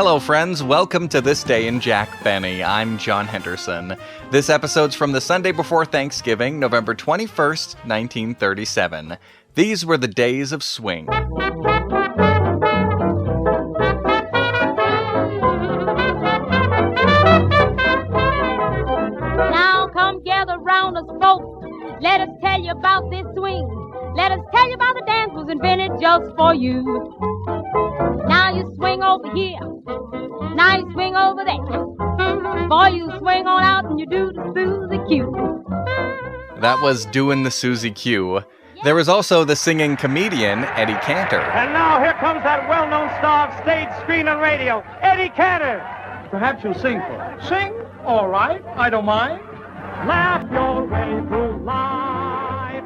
Hello, friends. Welcome to This Day in Jack Benny. I'm John Henderson. This episode's from the Sunday before Thanksgiving, November 21st, 1937. These were the days of swing. Now come gather round us, folks. Let us tell you about this swing. Let us tell you about the dance was invented just for you. Now you swing over here. Now you swing over there. Boy, you swing on out and you do the Suzie-Q. That was doing the Suzie-Q. There was also the singing comedian, Eddie Cantor. And now here comes that well-known star of stage, screen, and radio, Eddie Cantor. Perhaps you'll sing for us. Sing? All right, I don't mind. Laugh your way through life.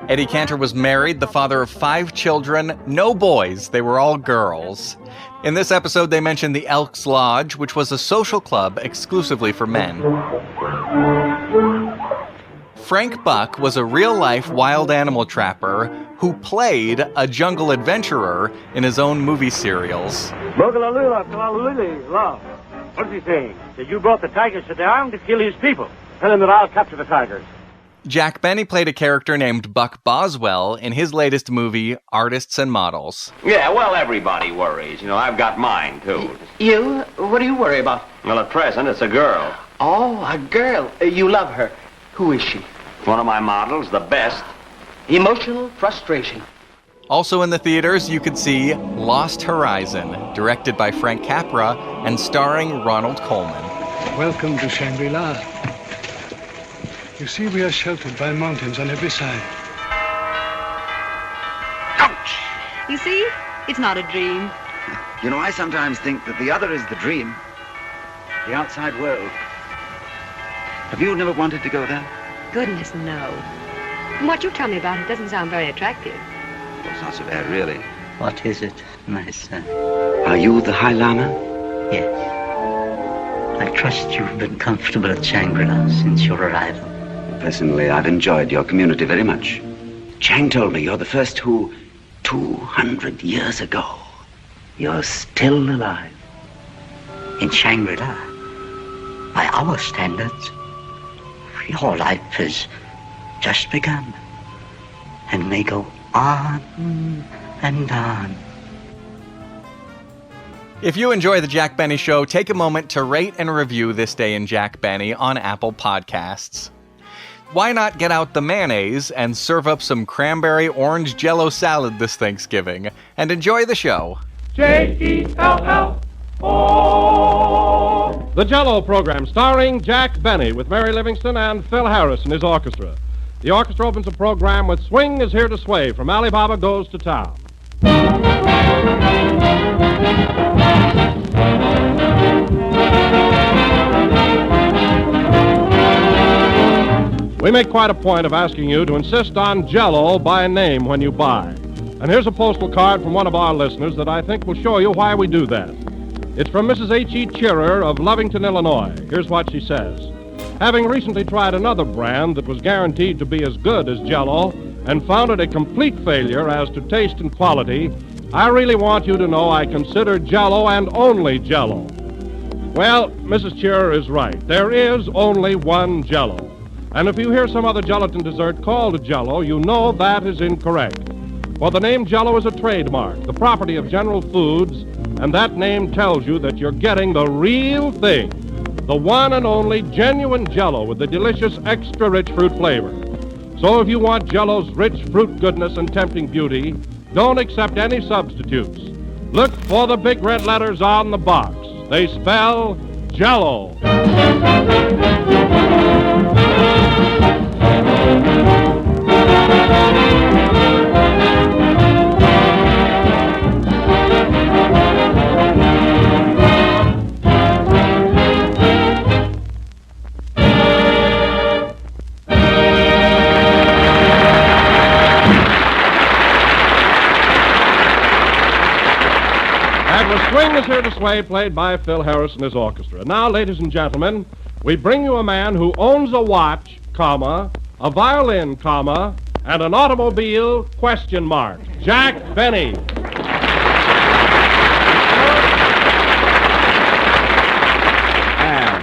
Eddie Cantor was married, the father of 5 children, no boys, they were all girls. In this episode, they mentioned the Elks Lodge, which was a social club exclusively for men. Frank Buck was a real-life wild animal trapper who played a jungle adventurer in his own movie serials. What is he saying? That you brought the tigers to the island to kill his people. Tell him that I'll capture the tigers. Jack Benny played a character named Buck Boswell in his latest movie, Artists and Models. Yeah, well, everybody worries. You know, I've got mine, too. You? What do you worry about? Well, at present, it's a girl. Oh, a girl. You love her. Who is she? One of my models, the best. Emotional frustration. Also in the theaters, you could see Lost Horizon, directed by Frank Capra and starring Ronald Colman. Welcome to Shangri-La. You see, we are sheltered by mountains on every side. Ouch! You see, it's not a dream. You know, I sometimes think that the other is the dream. The outside world. Have you never wanted to go there? Goodness, no. From what you tell me about it, doesn't sound very attractive. Well, it's not so bad, really. What is it, my son? Are you the High Lama? Yes. I trust you've been comfortable at Shangri-La since your arrival. Personally, I've enjoyed your community very much. Chang told me you're the first who, 200 years ago, you're still alive. In Shangri-La, by our standards, your life has just begun and may go on and on. If you enjoy the Jack Benny Show, take a moment to rate and review This Day in Jack Benny on Apple Podcasts. Why not get out the mayonnaise and serve up some cranberry orange Jell-O salad this Thanksgiving and enjoy the show? J-E-L-L-O. The Jell-O program starring Jack Benny with Mary Livingston and Phil Harris and his orchestra. The orchestra opens the program with Swing is Here to Sway from Alibaba Goes to Town. We make quite a point of asking you to insist on Jell-O by name when you buy. And here's a postal card from one of our listeners that I think will show you why we do that. It's from Mrs. H.E. Cheerer of Lovington, Illinois. Here's what she says. Having recently tried another brand that was guaranteed to be as good as Jell-O and found it a complete failure as to taste and quality, I really want you to know I consider Jell-O and only Jell-O. Well, Mrs. Cheerer is right. There is only one Jell-O. And if you hear some other gelatin dessert called Jell-O, you know that is incorrect. For the name Jell-O is a trademark, the property of General Foods, and that name tells you that you're getting the real thing, the one and only genuine Jell-O with the delicious extra-rich fruit flavor. So if you want Jell-O's rich fruit goodness and tempting beauty, don't accept any substitutes. Look for the big red letters on the box. They spell Jell-O. Swing is Here to Sway, played by Phil Harris and his orchestra. Now, ladies and gentlemen, we bring you a man who owns a watch, comma, a violin, comma, and an automobile, question mark. Jack Benny.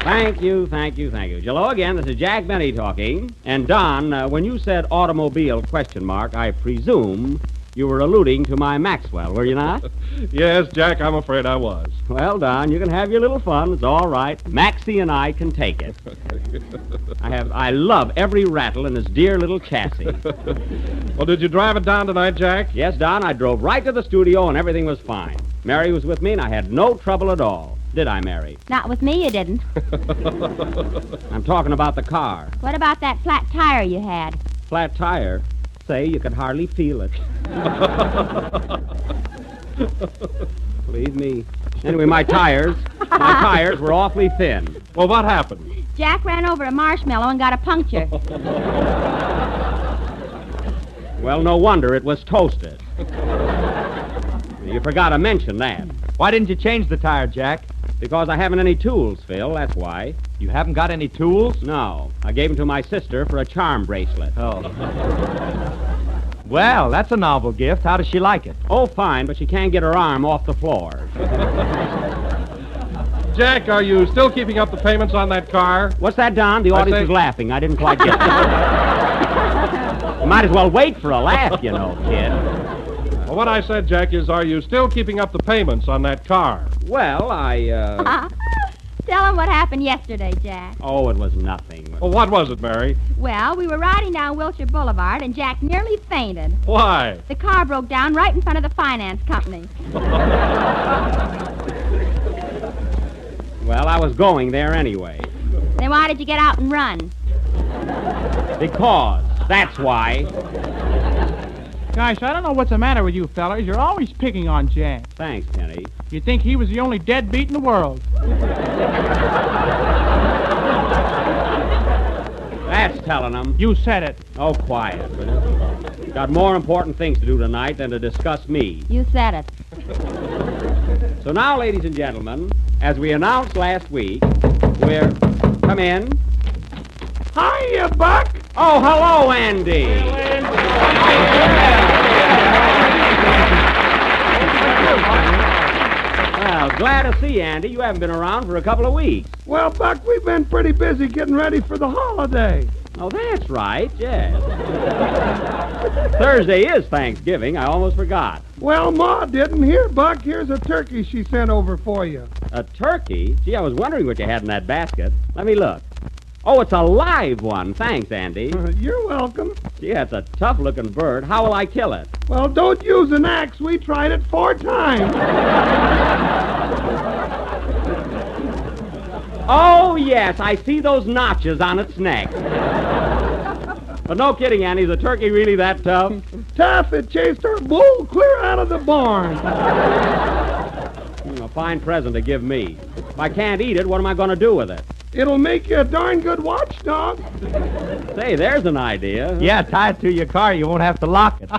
Thank you. Hello again, this is Jack Benny talking. And Don, when you said automobile ? I presume you were alluding to my Maxwell, were you not? Yes, Jack, I'm afraid I was. Well, Don, you can have your little fun. It's all right. Maxie and I can take it. I love every rattle in this dear little chassis. Well, did you drive it down tonight, Jack? Yes, Don, I drove right to the studio and everything was fine. Mary was with me and I had no trouble at all. Did I, Mary? Not with me, you didn't. I'm talking about the car. What about that flat tire you had? Flat tire? Say, you could hardly feel it. Believe me. Anyway, my tires were awfully thin. Well, what happened? Jack ran over a marshmallow and got a puncture. Well, no wonder it was toasted. You forgot to mention that. Why didn't you change the tire, Jack? Because I haven't any tools, Phil, that's why. You haven't got any tools? No. I gave them to my sister for a charm bracelet. Oh. Well, that's a novel gift. How does she like it? Oh, fine, but she can't get her arm off the floor. Jack, are you still keeping up the payments on that car? What's that, Don? The audience is laughing. I didn't quite get it. You might as well wait for a laugh, you know, kid. Well, what I said, Jack, is are you still keeping up the payments on that car? Well, Tell him what happened yesterday, Jack. Oh, it was nothing. Well, what was it, Mary? Well, we were riding down Wilshire Boulevard, and Jack nearly fainted. Why? The car broke down right in front of the finance company. Well, I was going there anyway. Then why did you get out and run? Because. That's why. Gosh, I don't know what's the matter with you fellas. You're always picking on Jack. Thanks, Kenny. You'd think he was the only deadbeat in the world. That's telling them. You said it. Oh, quiet. Got more important things to do tonight than to discuss me. You said it. So now, ladies and gentlemen, as we announced last week, we're... Come in. Hiya, Buck. Oh, hello, Andy. Well, glad to see you, Andy. You haven't been around for a couple of weeks. Well, Buck, we've been pretty busy getting ready for the holiday. Oh, that's right, yes. Thursday is Thanksgiving. I almost forgot. Well, Ma didn't. Here, Buck, here's a turkey she sent over for you. A turkey? Gee, I was wondering what you had in that basket. Let me look. Oh, it's a live one. Thanks, Andy. You're welcome. Gee, that's a tough-looking bird. How will I kill it? Well, don't use an axe. We tried it 4 times. Oh, yes, I see those notches on its neck. But no kidding, Andy. Is the turkey really that tough? Tough. It chased our bull clear out of the barn. A fine present to give me. If I can't eat it, what am I going to do with it? It'll make you a darn good watchdog. Say, there's an idea. Yeah, tie it to your car. You won't have to lock it.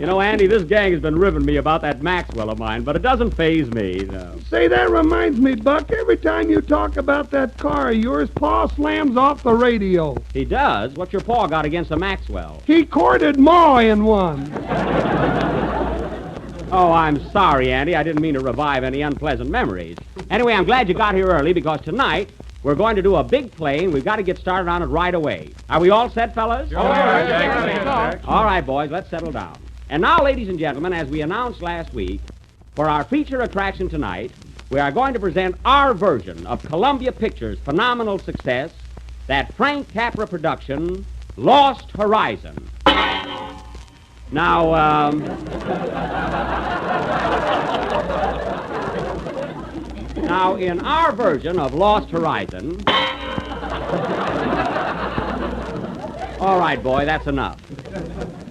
You know, Andy, this gang has been ribbing me about that Maxwell of mine, but it doesn't faze me, no. Say, that reminds me, Buck, every time you talk about that car of yours, Pa slams off the radio. He does? What's your paw got against a Maxwell? He courted Ma in one. Oh, I'm sorry, Andy. I didn't mean to revive any unpleasant memories. Anyway, I'm glad you got here early because tonight we're going to do a big play and we've got to get started on it right away. Are we all set, fellas? Sure. All right, All right, boys, let's settle down. And now, ladies and gentlemen, as we announced last week, for our feature attraction tonight, we are going to present our version of Columbia Pictures' phenomenal success, that Frank Capra production, Lost Horizon. Now, Now, in our version of Lost Horizon... All right, boy, that's enough.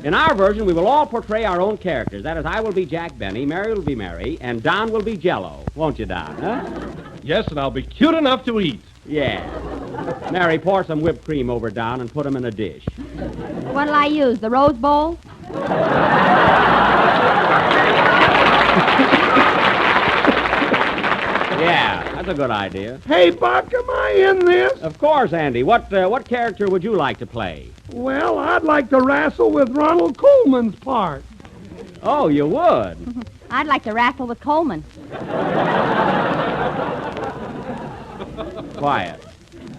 In our version, we will all portray our own characters. That is, I will be Jack Benny, Mary will be Mary, and Don will be Jello. Won't you, Don, huh? Yes, and I'll be cute enough to eat. Yeah. Mary, pour some whipped cream over Don and put him in a dish. What'll I use, the Rose Bowl? Yeah, that's a good idea. Hey, Buck, am I in this? Of course, Andy. What character would you like to play? Well, I'd like to wrestle with Ronald Colman's part. Oh, you would? I'd like to wrestle with Coleman. Quiet.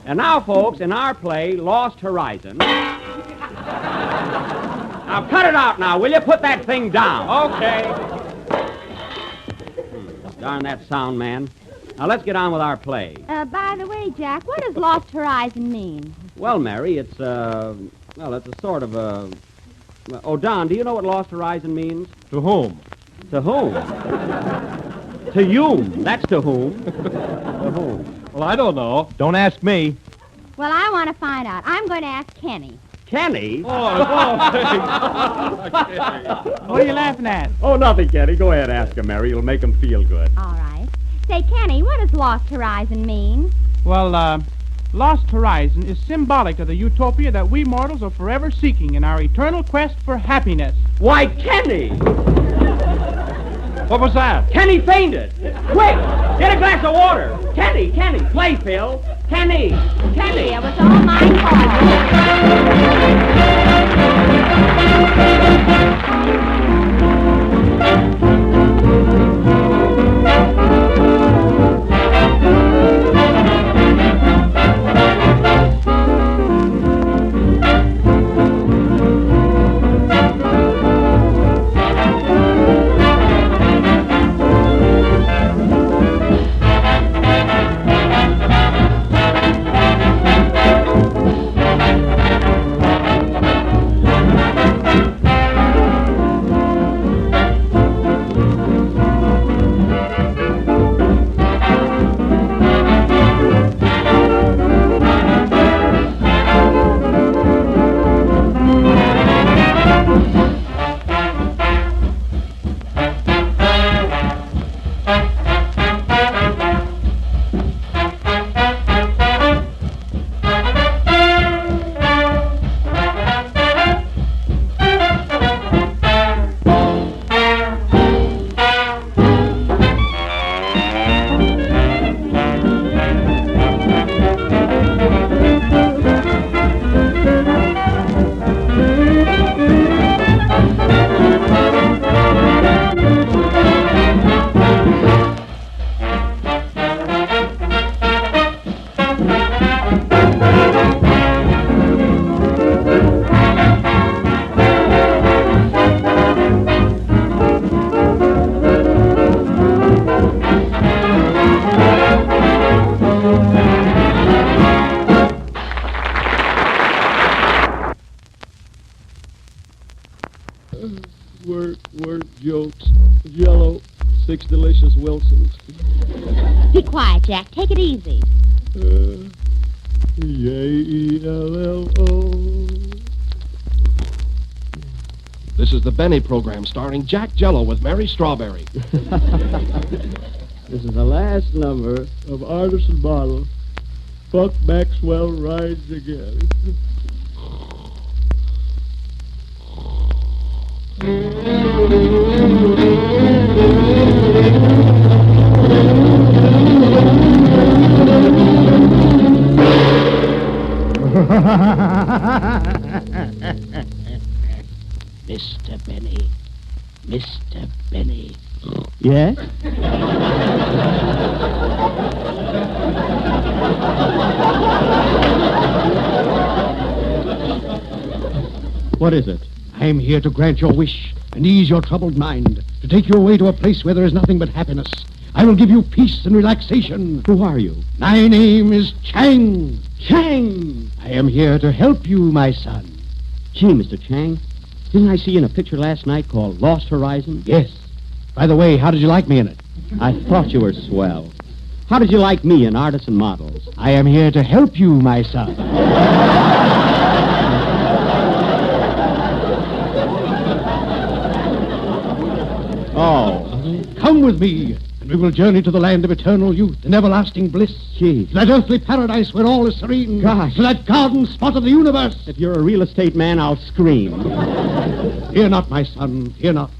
And now, folks, in our play, Lost Horizon... Now, cut it out now, will you? Put that thing down. Okay. Darn that sound, man. Now, let's get on with our play. By the way, Jack, what does Lost Horizon mean? Well, Mary, it's a sort of a... Oh, Don, do you know what Lost Horizon means? To whom? To whom? To you. That's to whom. To whom? Well, I don't know. Don't ask me. Well, I want to find out. I'm going to ask Kenny. Kenny? What are you laughing at? Oh, nothing, Kenny. Go ahead, ask him, Mary. It'll make him feel good. All right. Say, Kenny, what does Lost Horizon mean? Well, Lost Horizon is symbolic of the utopia that we mortals are forever seeking in our eternal quest for happiness. Why, Kenny! What was that? Kenny fainted! Quick! Get a glass of water! Kenny! Play, Phil! Kenny! It was all my fault. Word jokes. Jello. 6 delicious Wilsons. Be quiet, Jack. Take it easy. Jallo. This is the Benny program starring Jack Jello with Mary Strawberry. This is the last number of Artisan Bottle. Buck Maxwell rides again. Mr. Benny. Mr. Benny. Yes? What is it? I am here to grant your wish and ease your troubled mind, to take you away to a place where there is nothing but happiness. I will give you peace and relaxation. Who are you? My name is Chang. Chang! I am here to help you, my son. Gee, Mr. Chang, didn't I see you in a picture last night called Lost Horizon? Yes. By the way, how did you like me in it? I thought you were swell. How did you like me in Artisan Models? I am here to help you, my son. Oh. Come with me, and we will journey to the land of eternal youth and everlasting bliss. Gee. To that earthly paradise where all is serene. Gosh. To that garden spot of the universe. If you're a real estate man, I'll scream. Fear not, my son, fear not.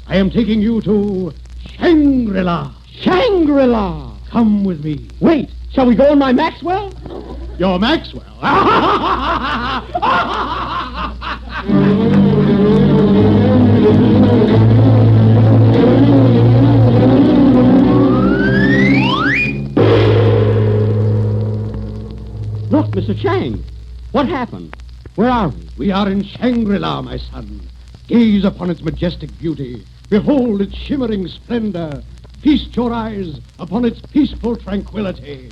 I am taking you to Shangri-La. Shangri-La! Come with me. Wait, shall we go in my Maxwell? Your Maxwell? Look, Mr. Chang. What happened? Where are we? We are in Shangri-La, my son. Gaze upon its majestic beauty. Behold its shimmering splendor. Feast your eyes upon its peaceful tranquility.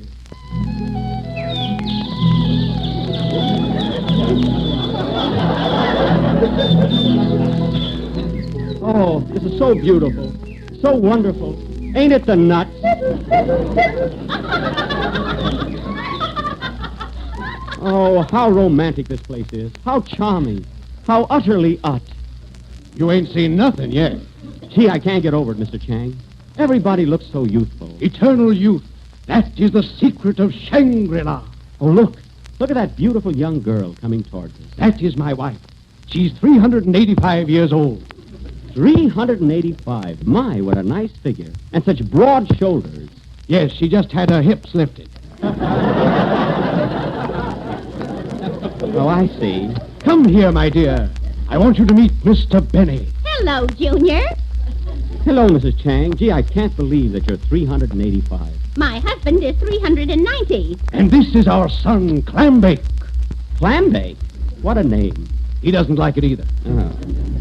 Oh, this is so beautiful. So wonderful. Ain't it the nuts? Oh, how romantic this place is. How charming. How utterly ut. You ain't seen nothing yet. Gee, I can't get over it, Mr. Chang. Everybody looks so youthful. Eternal youth. That is the secret of Shangri-La. Oh, look. Look at that beautiful young girl coming towards us. That is my wife. She's 385 years old. 385. My, what a nice figure. And such broad shoulders. Yes, she just had her hips lifted. Oh, I see. Come here, my dear. I want you to meet Mr. Benny. Hello, Junior. Hello, Mrs. Chang. Gee, I can't believe that you're 385. My husband is 390. And this is our son, Clambake. Clambake? What a name. He doesn't like it either. Oh.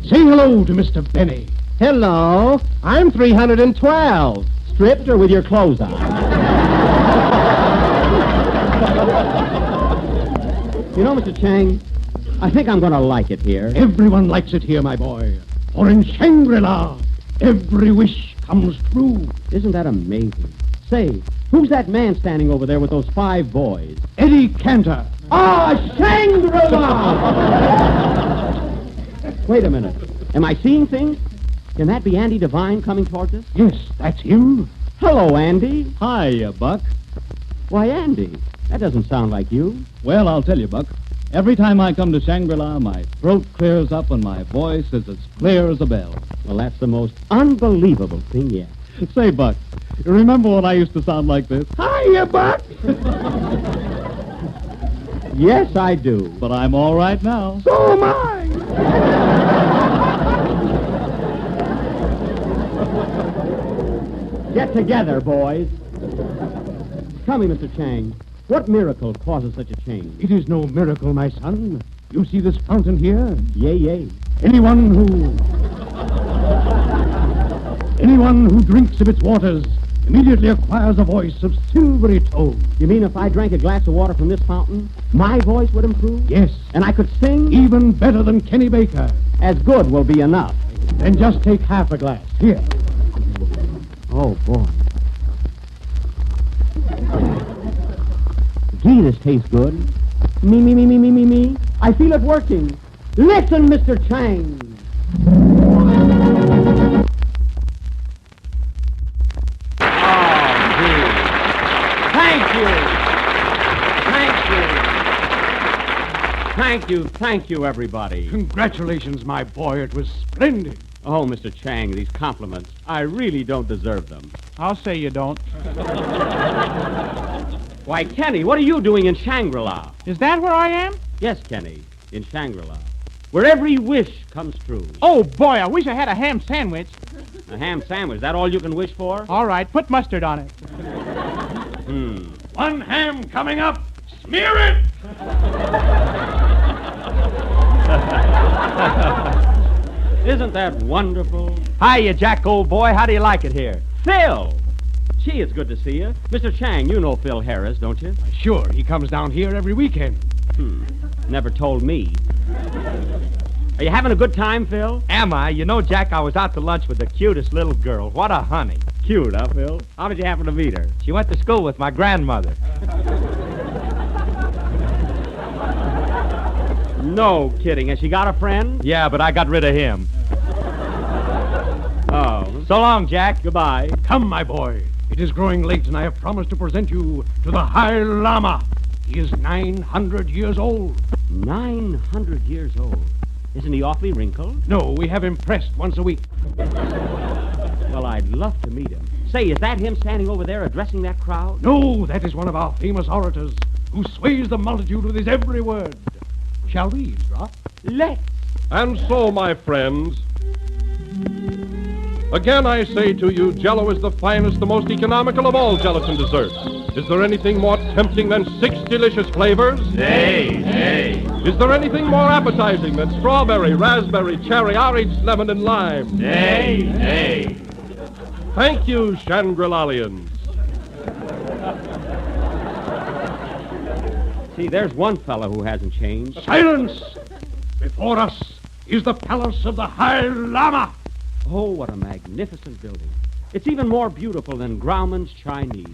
Say hello to Mr. Benny. Hello. I'm 312. Stripped or with your clothes on? You know, Mr. Chang, I think I'm going to like it here. Everyone likes it here, my boy. For in Shangri-La, every wish comes true. Isn't that amazing? Say, who's that man standing over there with those 5 boys? Eddie Cantor. Ah, Shangri-La! Wait a minute. Am I seeing things? Can that be Andy Devine coming towards us? Yes, that's him. Hello, Andy. Hi, Buck. Why, Andy, that doesn't sound like you. Well, I'll tell you, Buck. Every time I come to Shangri-La, my throat clears up and my voice is as clear as a bell. Well, that's the most unbelievable thing yet. Say, Buck, you remember when I used to sound like this? Hiya, Buck. Yes, I do. But I'm all right now. So am I. Get together, boys. Tell me, Mr. Chang, what miracle causes such a change? It is no miracle, my son. You see this fountain here? Yay. Anyone who drinks of its waters immediately acquires a voice of silvery tone. You mean if I drank a glass of water from this fountain, my voice would improve? Yes. And I could sing? Even better than Kenny Baker. As good will be enough. Then just take half a glass. Here. Oh, boy. Gee, this tastes good. Me. I feel it working. Listen, Mr. Chang. Thank you, everybody. Congratulations, my boy. It was splendid. Oh, Mr. Chang, these compliments. I really don't deserve them. I'll say you don't. Why, Kenny, what are you doing in Shangri-La? Is that where I am? Yes, Kenny, in Shangri-La, where every wish comes true. Oh, boy, I wish I had a ham sandwich. A ham sandwich, is that all you can wish for? All right, put mustard on it. One ham coming up. Smear it. Isn't that wonderful? Hiya, Jack, old boy. How do you like it here? Phil! Gee, it's good to see you. Mr. Chang, you know Phil Harris, don't you? Sure, he comes down here every weekend. Never told me. Are you having a good time, Phil? Am I? You know, Jack, I was out to lunch with the cutest little girl. What a honey. Cute, huh, Phil? How did you happen to meet her? She went to school with my grandmother. No kidding. Has she got a friend? Yeah, but I got rid of him. Oh. So long, Jack. Goodbye. Come, my boy. It is growing late, and I have promised to present you to the High Lama. He is 900 years old. 900 years old? Isn't he awfully wrinkled? No, we have him pressed once a week. Well, I'd love to meet him. Say, is that him standing over there addressing that crowd? No, that is one of our famous orators who sways the multitude with his every word. Shall we eavesdrop? Let's. And so, my friends, again I say to you, Jell-O is the finest, the most economical of all gelatin desserts. Is there anything more tempting than 6 delicious flavors? Nay. Is there anything more appetizing than strawberry, raspberry, cherry, orange, lemon, and lime? Nay. Thank you, Shangri-Lalians. See, there's one fellow who hasn't changed. Silence! Before us is the palace of the High Lama. Oh, what a magnificent building. It's even more beautiful than Grauman's Chinese.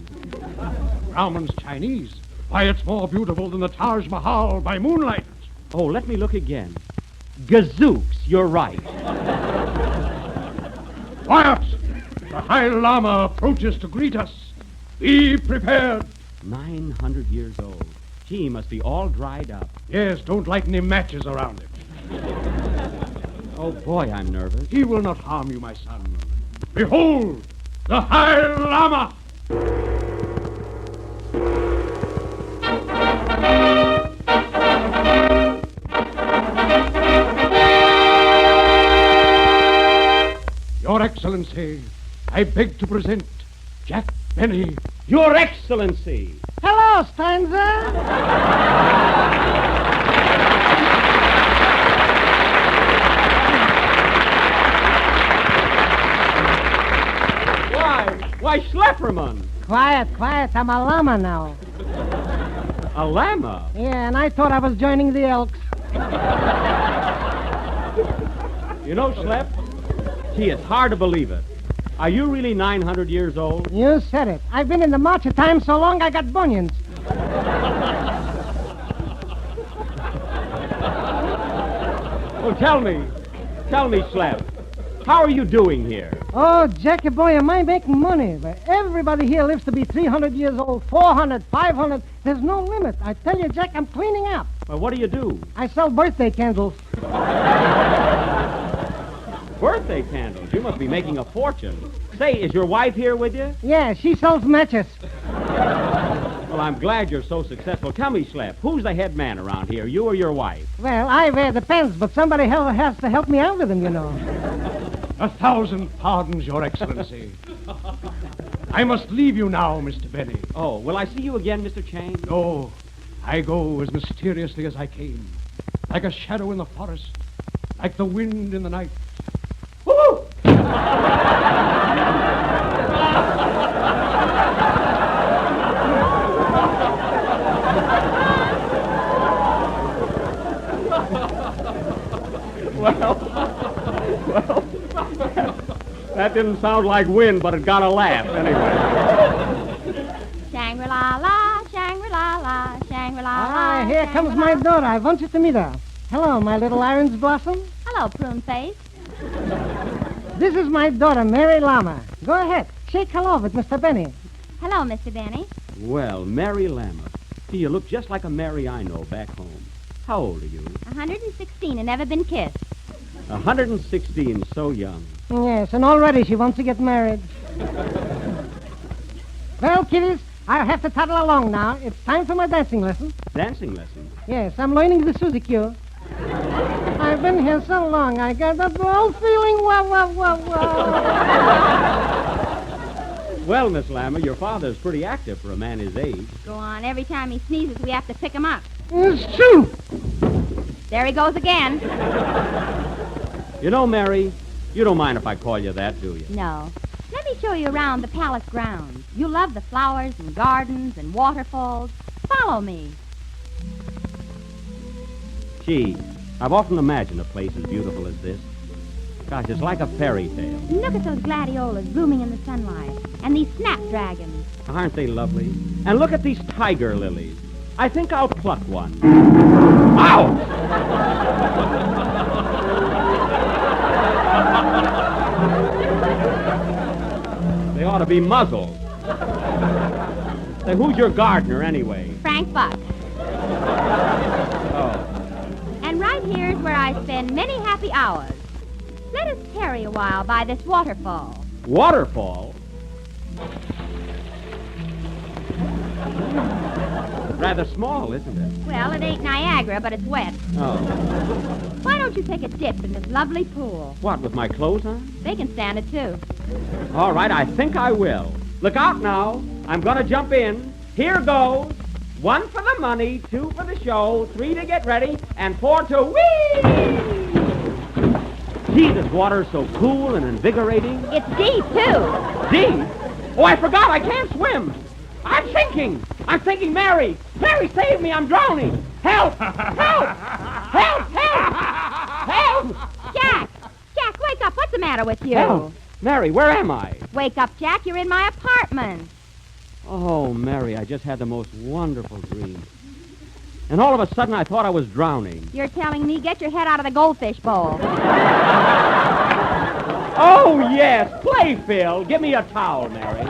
Grauman's Chinese? Why, it's more beautiful than the Taj Mahal by moonlight. Oh, let me look again. Gazooks, you're right. Quiet! The High Lama approaches to greet us. Be prepared. 900 years old. Gee, he must be all dried up. Yes, don't light any matches around him. Oh, boy, I'm nervous. He will not harm you, my son. Behold, the High Lama! Your Excellency, I beg to present Jack Benny. Your Excellency! Hello, Steinzer. Why, Schlepperman! Quiet. I'm a llama now. A llama? Yeah, and I thought I was joining the Elks. You know, Schlep, gee, it's hard to believe it. Are you really 900 years old? You said it. I've been in the march of time so long I got bunions. Well, tell me, Schlep, how are you doing here? Oh, Jackie boy, am I making money? But everybody here lives to be 300 years old, 400, 500. There's no limit. I tell you, Jack, I'm cleaning up. Well, what do you do? I sell birthday candles. Birthday candles? You must be making a fortune. Say, is your wife here with you? Yeah, she sells matches. Well, I'm glad you're so successful. Tell me, Schlep, who's the head man around here, you or your wife? Well, I wear the pants, but somebody has to help me out with them, you know. 1,000 pardons, Your Excellency. I must leave you now, Mr. Benny. Oh, will I see you again, Mr. Chang? No, I go as mysteriously as I came. Like a shadow in the forest, like the wind in the night. Woo! Well, that didn't sound like wind, but it got a laugh anyway. Shangri-la-la, Shangri-la-la, Shangri-la-la. Ah, here comes my daughter. I want you to meet her. Hello, my little orange blossom. Hello, prune face. This is my daughter, Mary Lama. Go ahead. Shake hello with Mr. Benny. Hello, Mr. Benny. Well, Mary Lama. See, you look just like a Mary I know back home. How old are you? 116 and never been kissed. 116, so young. Yes, and already she wants to get married. Well, kiddies, I'll have to toddle along now. It's time for my dancing lesson. Dancing lesson? Yes, I'm learning the Suzie-Q. I've been here so long, I got that old feeling, wah. Well, Miss Lama, your father's pretty active for a man his age. Go on. Every time he sneezes, we have to pick him up. It's true. There he goes again. You know, Mary, you don't mind if I call you that, do you? No. Let me show you around the palace grounds. You love the flowers and gardens and waterfalls. Follow me. Gee, I've often imagined a place as beautiful as this. Gosh, it's like a fairy tale. Look at those gladiolas blooming in the sunlight. And these snapdragons. Aren't they lovely? And look at these tiger lilies. I think I'll pluck one. Ow! They ought to be muzzled. Say, who's your gardener, anyway? Frank Buck. Oh. And right here is where I spend many happy hours. Let us tarry a while by this waterfall. Waterfall? Rather small, isn't it? Well, it ain't Niagara, but it's wet. Oh. Why don't you take a dip in this lovely pool? What, with my clothes on? They can stand it, too. All right, I think I will. Look out now. I'm going to jump in. Here goes. 1 for the money, 2 for the show, 3 to get ready, and 4 to whee! Gee, this water's so cool and invigorating. It's deep, too. Deep? Oh, I forgot. I can't swim. I'm sinking. I'm sinking, Mary. Mary, save me. I'm drowning. Help! Help! Help! Help! Help! Jack! Jack, wake up. What's the matter with you? Help! Mary, where am I? Wake up, Jack. You're in my apartment. Oh, Mary, I just had the most wonderful dream. And all of a sudden, I thought I was drowning. You're telling me get your head out of the goldfish bowl. Oh, yes. Play, Phil. Give me a towel, Mary.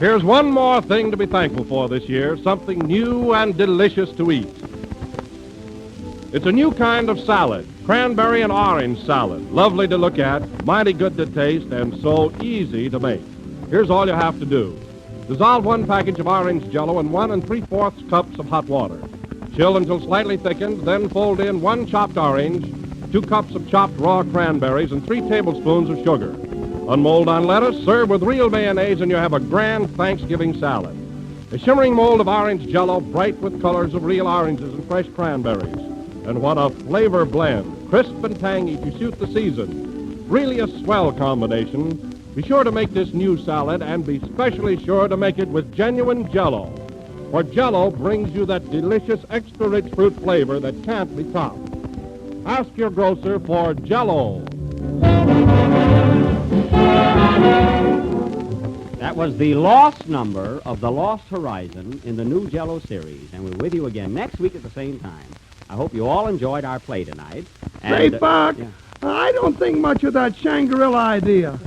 Here's one more thing to be thankful for this year, something new and delicious to eat. It's a new kind of salad, cranberry and orange salad. Lovely to look at, mighty good to taste, and so easy to make. Here's all you have to do. Dissolve 1 package of orange Jell-O in 1 3/4 cups of hot water. Chill until slightly thickened, then fold in 1 chopped orange, 2 cups of chopped raw cranberries, and 3 tablespoons of sugar. Unmold on lettuce, serve with real mayonnaise, and you have a grand Thanksgiving salad. A shimmering mold of orange Jell-O, bright with colors of real oranges and fresh cranberries. And what a flavor blend, crisp and tangy to suit the season. Really a swell combination. Be sure to make this new salad, and be specially sure to make it with genuine Jell-O. For Jell-O brings you that delicious, extra-rich fruit flavor that can't be topped. Ask your grocer for Jell-O. That was the lost number of The Lost Horizon in the new Jell-O series, and we're with you again next week at the same time. I hope you all enjoyed our play tonight. Say, Buck, I don't think much of that Shangri-La idea.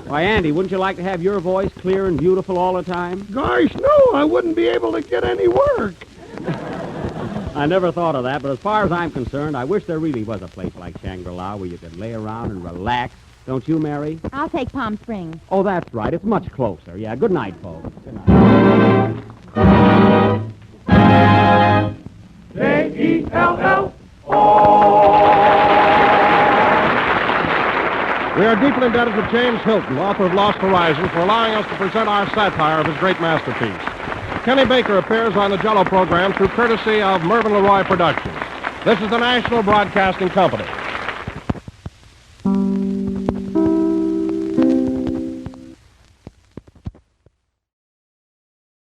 Why, Andy, wouldn't you like to have your voice clear and beautiful all the time? Gosh, no, I wouldn't be able to get any work. I never thought of that, but as far as I'm concerned, I wish there really was a place like Shangri-La where you could lay around and relax. Don't you, Mary? I'll take Palm Springs. Oh, that's right. It's much closer. Yeah, good night, folks. Good night. J-E-L-L-O. We are deeply indebted to James Hilton, author of Lost Horizon, for allowing us to present our satire of his great masterpiece. Kenny Baker appears on the Jell-O program through courtesy of Mervyn LeRoy Productions. This is the National Broadcasting Company.